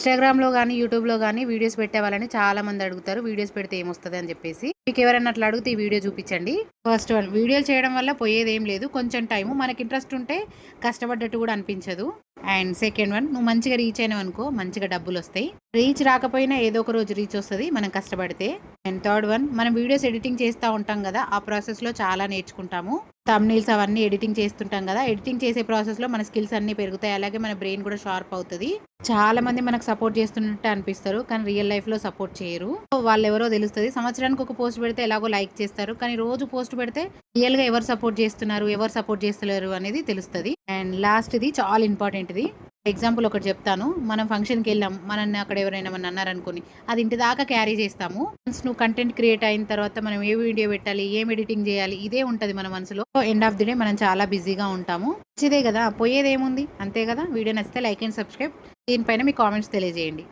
ఇన్‌స్టాగ్రామ్‌లో గానీ, యూట్యూబ్‌లో గానీ వీడియోస్ పెట్టే వాళ్ళని చాలా మంది అడుగుతారు. వీడియోస్ పెడితే ఏమొస్తది అని చెప్పేసి. మీకెవరైనా అట్లా అడిగితే ఈ వీడియో చూపించండి. ఫస్ట్ వన్, వీడియోలు చేయడం వల్ల పోయేదేం లేదు. కొంచెం టైము మనకి ఇంట్రెస్ట్ ఉంటే కష్టపడ్డట్టు కూడా అనిపించదు. అండ్ సెకండ్ వన్, నువ్వు మంచిగా రీచ్ అయినావనుకో మంచిగా డబ్బులొస్తాయి. రీచ్ రాకపోయినా ఏదో ఒక రోజు రీచ్ వస్తది మనం కష్టపడితే. అండ్ థర్డ్ వన్, మనం వీడియోస్ ఎడిటింగ్ చేస్తా ఉంటాం గదా! ఆ ప్రాసెస్‌లో చాలా నేర్చుకుంటాము. థంబ్‌నెయిల్స్ అవన్నీ ఎడిటింగ్ చేస్తుంటాం గదా! ఎడిటింగ్ చేసే ప్రాసెస్‌లో మన స్కిల్స్ అన్నీ పెరుగుతాయి. అలాగే మన బ్రెయిన్ కూడా షార్ప్ అవుతది. చాలా మంది మనకు సపోర్ట్ చేస్తున్నట్టే అనిపిస్తారు. కానీ రియల్ లైఫ్‌లో సపోర్ట్ చేయరు. వాళ్ళెవరో తెలుస్తది. సంవత్సరానికి ఒక పోస్ట్ పెడితే ఎలాగో లైక్ చేస్తారు. కానీ రోజు పోస్ట్ పెడితే రియల్‌గా ఎవరు సపోర్ట్ చేస్తున్నారు, ఎవరు సపోర్ట్ చేస్తలేరు అనేది తెలుస్తది. అండ్ లాస్ట్‌ది చాలా ఇంపార్టెంట్‌ది. ఎగ్జాంపుల్ ఒకటి చెప్తాను. మనం ఫంక్షన్‌కెళ్ళాం. మనల్ని అక్కడ ఎవరైనా ఏమన్నా అన్నారనుకోండి. అది ఇంటి దాకా క్యారీ చేస్తాము. వన్స్ నువ్వు కంటెంట్ క్రియేట్ అయిన తర్వాత మనం ఏ వీడియో పెట్టాలి, ఏం ఎడిటింగ్ చేయాలి ఇదే ఉంటది మన మనసులో. ఎండ్ ఆఫ్ ది డే మనం చాలా బిజీగా ఉంటాము. మంచిదే గదా! పోయేదేముంది? అంతే గదా! వీడియో నచ్చితే లైక్ అండ్ సబ్స్క్రైబ్. దీనిపైన మీ కామెంట్స్ తెలియజేయండి.